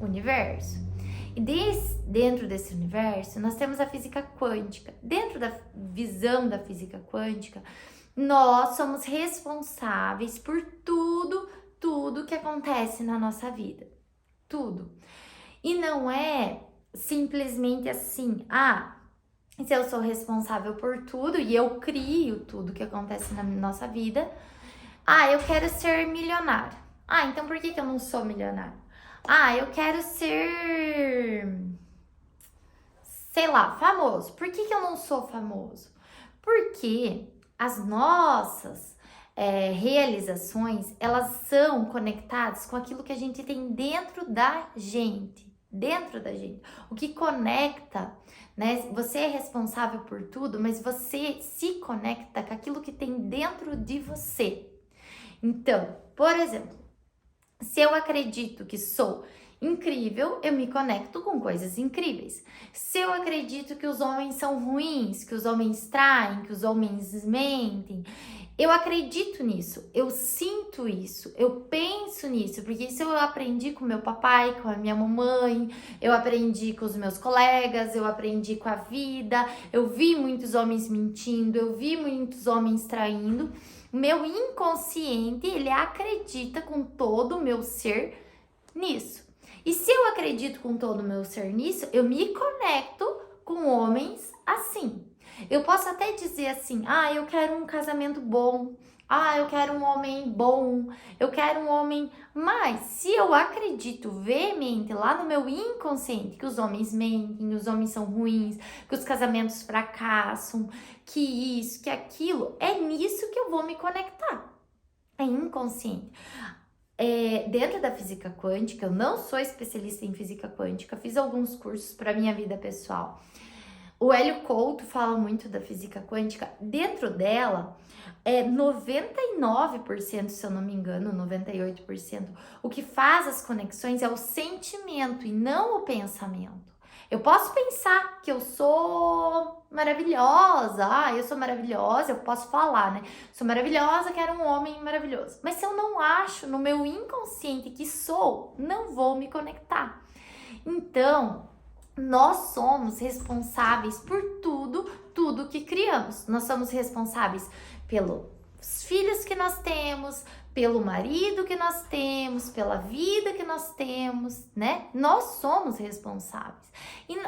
universo. E dentro desse universo, nós temos a física quântica. Dentro da visão da física quântica, nós somos responsáveis por tudo que acontece na nossa vida. Tudo. E não é simplesmente assim, se eu sou responsável por tudo e eu crio tudo que acontece na nossa vida, eu quero ser milionário. Então por que eu não sou milionário? Eu quero ser, sei lá, famoso. Por que eu não sou famoso? Porque as nossas realizações, elas são conectadas com aquilo que a gente tem dentro da gente. O que conecta, né? Você é responsável por tudo, mas você se conecta com aquilo que tem dentro de você. Então, por exemplo, se eu acredito que sou incrível, eu me conecto com coisas incríveis. Se eu acredito que os homens são ruins, que os homens traem, que os homens mentem, eu acredito nisso, eu sinto isso, eu penso nisso, porque isso eu aprendi com meu papai, com a minha mamãe, eu aprendi com os meus colegas, eu aprendi com a vida, eu vi muitos homens mentindo, eu vi muitos homens traindo. O meu inconsciente, ele acredita com todo o meu ser nisso. E se eu acredito com todo o meu ser nisso, eu me conecto com homens assim. Eu posso até dizer assim, eu quero um casamento bom, eu quero um homem bom, eu quero um homem... Mas se eu acredito veemente lá no meu inconsciente que os homens mentem, os homens são ruins, que os casamentos fracassam, que isso, que aquilo, é nisso que eu vou me conectar. É inconsciente. Dentro da física quântica, eu não sou especialista em física quântica, fiz alguns cursos para minha vida pessoal. O Hélio Couto fala muito da física quântica. Dentro dela, 99%, se eu não me engano, 98%, o que faz as conexões é o sentimento e não o pensamento. Eu posso pensar que eu sou maravilhosa, eu sou maravilhosa, eu posso falar, né? Sou maravilhosa, quero um homem maravilhoso. Mas se eu não acho no meu inconsciente que sou, não vou me conectar. Então, nós somos responsáveis por tudo que criamos. Nós somos responsáveis pelos filhos que nós temos, pelo marido que nós temos, pela vida que nós temos, né? Nós somos responsáveis.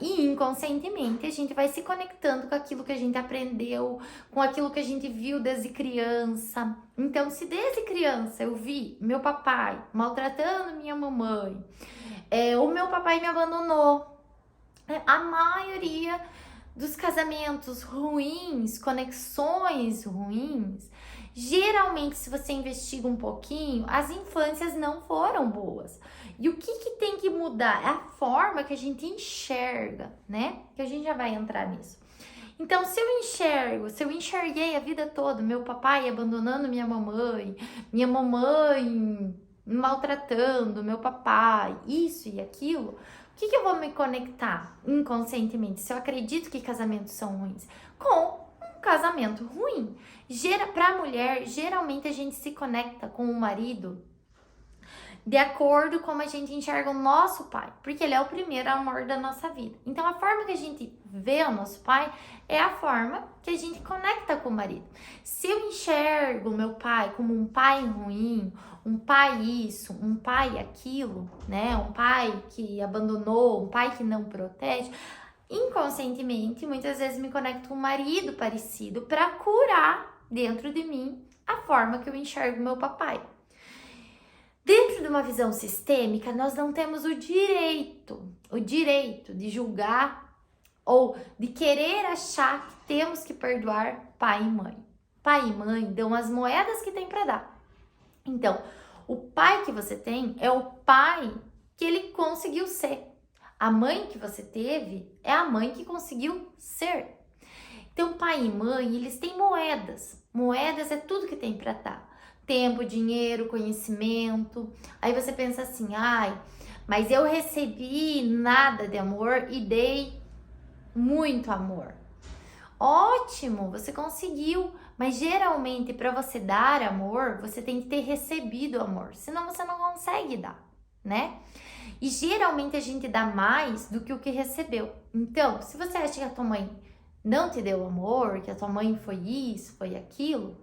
E inconscientemente a gente vai se conectando com aquilo que a gente aprendeu, com aquilo que a gente viu desde criança. Então, se desde criança eu vi meu papai maltratando minha mamãe, o meu papai me abandonou, a maioria dos casamentos ruins, conexões ruins, geralmente, se você investiga um pouquinho, as infâncias não foram boas. E o que tem que mudar? É a forma que a gente enxerga, né? Que a gente já vai entrar nisso. Então, se eu enxerguei a vida toda, meu papai abandonando minha mamãe me maltratando, meu papai, isso e aquilo, o que eu vou me conectar inconscientemente? Se eu acredito que casamentos são ruins, com um casamento ruim. Para a mulher, geralmente a gente se conecta com o marido de acordo com como a gente enxerga o nosso pai, porque ele é o primeiro amor da nossa vida. Então, a forma que a gente vê o nosso pai é a forma que a gente conecta com o marido. Se eu enxergo o meu pai como um pai ruim, um pai isso, um pai aquilo, né? Um pai que abandonou, um pai que não protege, inconscientemente, muitas vezes me conecto com um marido parecido para curar dentro de mim a forma que eu enxergo meu papai. Dentro de uma visão sistêmica, nós não temos o direito de julgar ou de querer achar que temos que perdoar pai e mãe. Pai e mãe dão as moedas que tem para dar. Então, o pai que você tem é o pai que ele conseguiu ser. A mãe que você teve é a mãe que conseguiu ser. Então, pai e mãe, eles têm moedas. Moedas é tudo que tem para dar. Tempo, dinheiro, conhecimento. Aí você pensa assim, mas eu recebi nada de amor e dei muito amor. Ótimo, você conseguiu, mas geralmente para você dar amor, você tem que ter recebido amor, senão você não consegue dar, né? E geralmente a gente dá mais do que o que recebeu. Então, se você acha que a tua mãe não te deu amor, que a tua mãe foi isso, foi aquilo,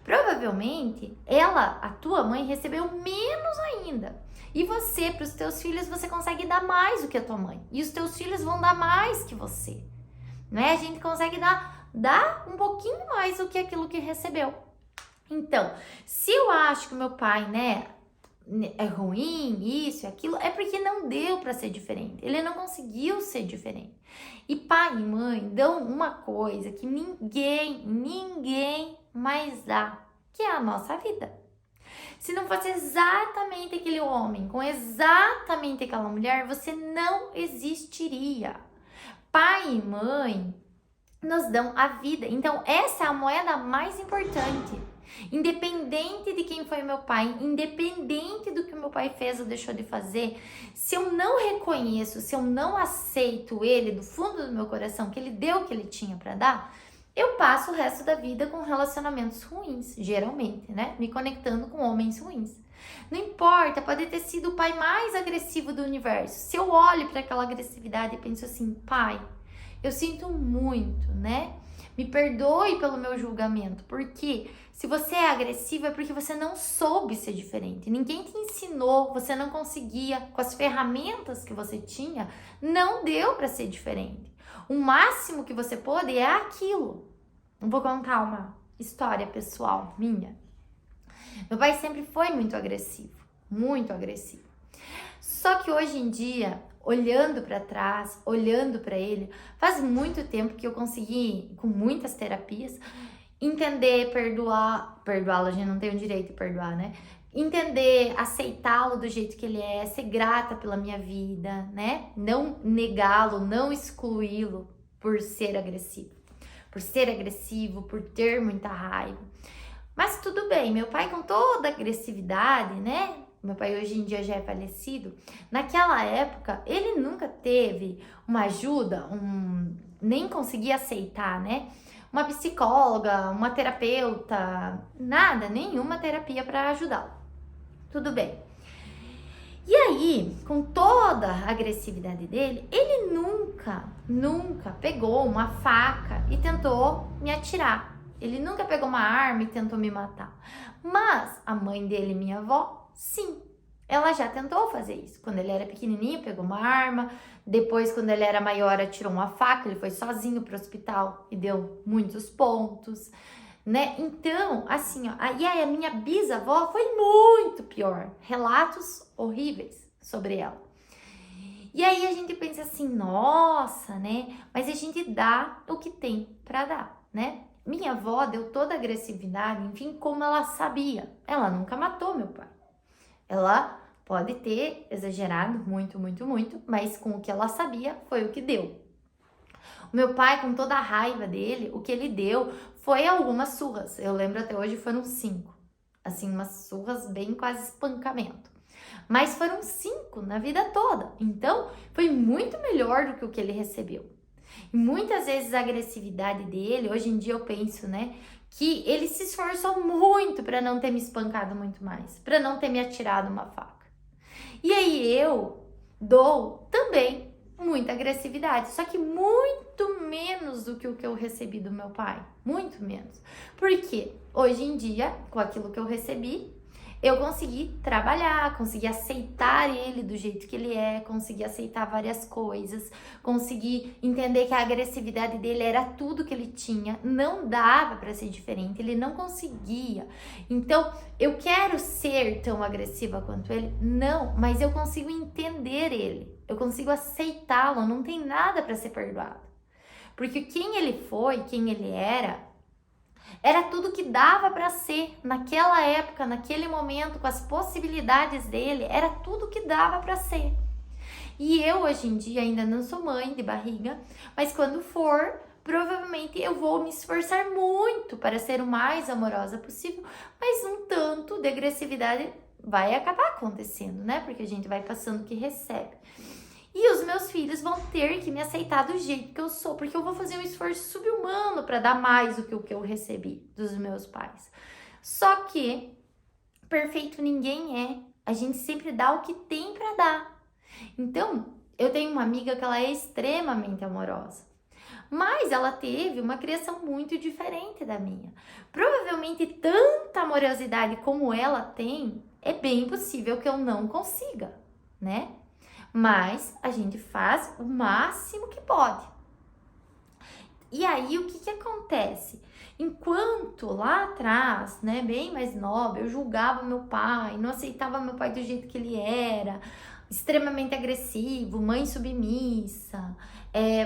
provavelmente a tua mãe, recebeu menos ainda. E você, para os teus filhos, você consegue dar mais do que a tua mãe. E os teus filhos vão dar mais que você. Né? A gente consegue dar um pouquinho mais do que aquilo que recebeu. Então, se eu acho que o meu pai, né, é ruim, isso e aquilo, é porque não deu para ser diferente. Ele não conseguiu ser diferente. E pai e mãe dão uma coisa que ninguém mais dá, que é a nossa vida. Se não fosse exatamente aquele homem, com exatamente aquela mulher, você não existiria. Pai e mãe nos dão a vida. Então, essa é a moeda mais importante. Independente de quem foi meu pai, independente do que o meu pai fez ou deixou de fazer, se eu não reconheço, se eu não aceito ele do fundo do meu coração, que ele deu o que ele tinha para dar, eu passo o resto da vida com relacionamentos ruins, geralmente, né? Me conectando com homens ruins. Não importa, pode ter sido o pai mais agressivo do universo. Se eu olho para aquela agressividade e penso assim, pai, eu sinto muito, né? Me perdoe pelo meu julgamento, porque se você é agressivo é porque você não soube ser diferente. Ninguém te ensinou, você não conseguia, com as ferramentas que você tinha, não deu para ser diferente. O máximo que você pôde é aquilo. Vou contar uma história pessoal minha. Meu pai sempre foi muito agressivo, muito agressivo. Só que hoje em dia, olhando para trás, olhando para ele, faz muito tempo que eu consegui, com muitas terapias, entender, perdoá-lo, a gente não tem o direito de perdoar, né? Entender, aceitá-lo do jeito que ele é, ser grata pela minha vida, né? Não negá-lo, não excluí-lo por ser agressivo. Por ter muita raiva. Mas tudo bem, meu pai com toda a agressividade, né? Meu pai hoje em dia já é falecido. Naquela época, ele nunca teve uma ajuda, nem conseguia aceitar, né? Uma psicóloga, uma terapeuta, nada, nenhuma terapia para ajudá-lo. Tudo bem. E aí, com toda a agressividade dele, ele nunca pegou uma faca e tentou me atirar. Ele nunca pegou uma arma e tentou me matar. Mas a mãe dele, minha avó, sim. Ela já tentou fazer isso. Quando ele era pequenininho, pegou uma arma. Depois, quando ele era maior, atirou uma faca. Ele foi sozinho pro hospital e deu muitos pontos, né? Então, assim, ó, e aí a minha bisavó foi muito pior. Relatos horríveis sobre ela. E aí a gente pensa assim, nossa, né? Mas a gente dá o que tem para dar, né? Minha avó deu toda a agressividade, enfim, como ela sabia. Ela nunca matou meu pai. Ela pode ter exagerado muito, mas com o que ela sabia foi o que deu. O meu pai, com toda a raiva dele, o que ele deu foi algumas surras. Eu lembro até hoje, foram 5. Assim, umas surras bem quase espancamento. Mas foram 5 na vida toda. Então, foi muito melhor do que o que ele recebeu. E muitas vezes a agressividade dele, hoje em dia eu penso, né, que ele se esforçou muito para não ter me espancado muito mais, para não ter me atirado uma faca. E aí eu dou também muita agressividade, só que muito menos do que o que eu recebi do meu pai, muito menos. Porque hoje em dia, com aquilo que eu recebi, eu consegui trabalhar, consegui aceitar ele do jeito que ele é, consegui aceitar várias coisas, consegui entender que a agressividade dele era tudo que ele tinha, não dava para ser diferente, ele não conseguia. Então, eu quero ser tão agressiva quanto ele? Não, mas eu consigo entender ele, eu consigo aceitá-lo, não tem nada para ser perdoado. Porque quem ele foi, quem ele era tudo que dava para ser naquela época, naquele momento, com as possibilidades dele, era tudo que dava para ser. E eu hoje em dia ainda não sou mãe de barriga, mas quando for, provavelmente eu vou me esforçar muito para ser o mais amorosa possível, mas um tanto de agressividade vai acabar acontecendo, né? Porque a gente vai passando o que recebe. E os meus filhos vão ter que me aceitar do jeito que eu sou, porque eu vou fazer um esforço subhumano para dar mais do que o que eu recebi dos meus pais. Só que perfeito ninguém é. A gente sempre dá o que tem para dar. Então, eu tenho uma amiga que ela é extremamente amorosa, mas ela teve uma criação muito diferente da minha. Provavelmente tanta amorosidade como ela tem, é bem possível que eu não consiga, né? Mas a gente faz o máximo que pode. E aí, o que que acontece? Enquanto lá atrás, né, bem mais nova, eu julgava meu pai, não aceitava meu pai do jeito que ele era, extremamente agressivo, mãe submissa,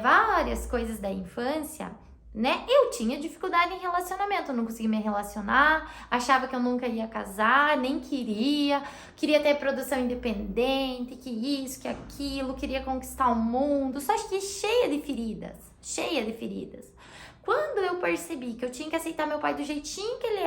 várias coisas da infância, né? Eu tinha dificuldade em relacionamento, eu não conseguia me relacionar, achava que eu nunca ia casar, nem queria ter produção independente, que isso, que aquilo, queria conquistar o mundo, só que cheia de feridas, cheia de feridas. Quando eu percebi que eu tinha que aceitar meu pai do jeitinho que ele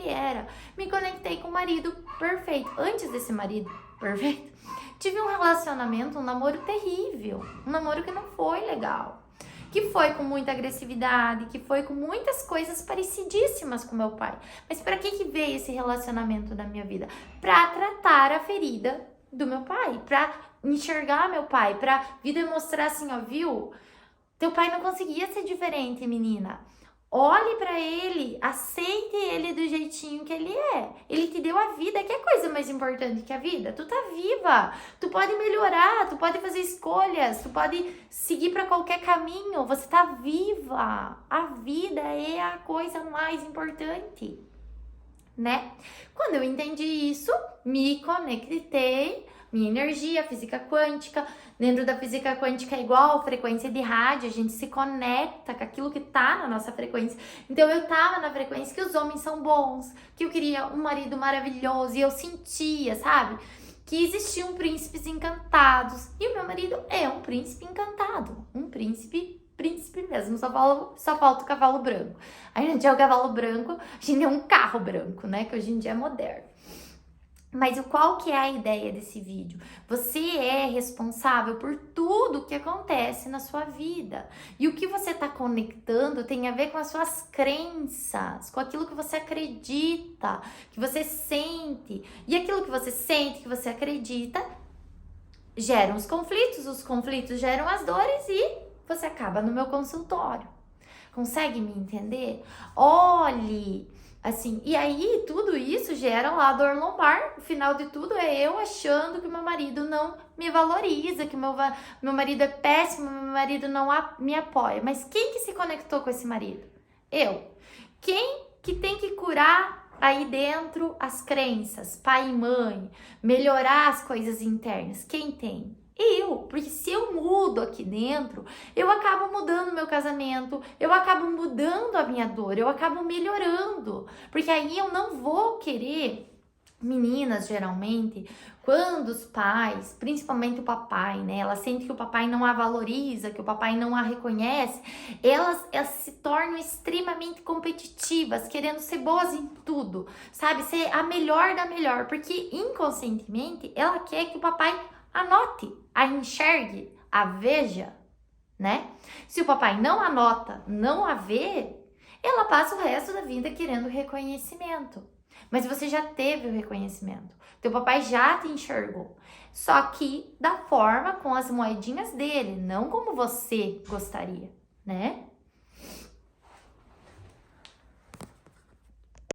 era, me conectei com o marido perfeito. Antes desse marido perfeito, tive um relacionamento, um namoro terrível, um namoro que não foi legal, que foi com muita agressividade, que foi com muitas coisas parecidíssimas com meu pai. Mas para que veio esse relacionamento da minha vida? Para tratar a ferida do meu pai, para enxergar meu pai, para vida mostrar assim, ó, viu? Teu pai não conseguia ser diferente, menina. Olhe pra ele, aceite ele do jeitinho que ele é. Ele te deu a vida, que é coisa mais importante que a vida. Tu tá viva, tu pode melhorar, tu pode fazer escolhas, tu pode seguir pra qualquer caminho. Você tá viva. A vida é a coisa mais importante, né? Quando eu entendi isso, me conectei. Minha energia, física quântica. Dentro da física quântica é igual frequência de rádio, a gente se conecta com aquilo que tá na nossa frequência. Então eu tava na frequência que os homens são bons, que eu queria um marido maravilhoso e eu sentia, sabe? Que existiam príncipes encantados. E o meu marido é um príncipe encantado, um príncipe mesmo, só falta o cavalo branco. A gente é o cavalo branco, a gente é um carro branco, né? Que hoje em dia é moderno. Mas qual que é a ideia desse vídeo? Você é responsável por tudo que acontece na sua vida. E o que você está conectando tem a ver com as suas crenças, com aquilo que você acredita, que você sente. E aquilo que você sente, que você acredita, geram os conflitos geram as dores e você acaba no meu consultório. Consegue me entender? Olhe... Assim, e aí tudo isso gera lá dor lombar. O final de tudo é eu achando que meu marido não me valoriza, que meu marido é péssimo, meu marido não me apoia. Mas quem que se conectou com esse marido? Eu. Quem que tem que curar aí dentro as crenças, pai e mãe, melhorar as coisas internas? Quem tem? Eu, porque se eu mudo aqui dentro, eu acabo mudando meu casamento, eu acabo mudando a minha dor, eu acabo melhorando, porque aí eu não vou querer, meninas geralmente, quando os pais, principalmente o papai, né, ela sente que o papai não a valoriza, que o papai não a reconhece, elas se tornam extremamente competitivas, querendo ser boas em tudo, sabe, ser a melhor da melhor, porque inconscientemente ela quer que o papai anote, a enxergue, a veja, né? Se o papai não anota, não a vê, ela passa o resto da vida querendo reconhecimento. Mas você já teve o reconhecimento. Teu papai já te enxergou. Só que da forma com as moedinhas dele, não como você gostaria, né?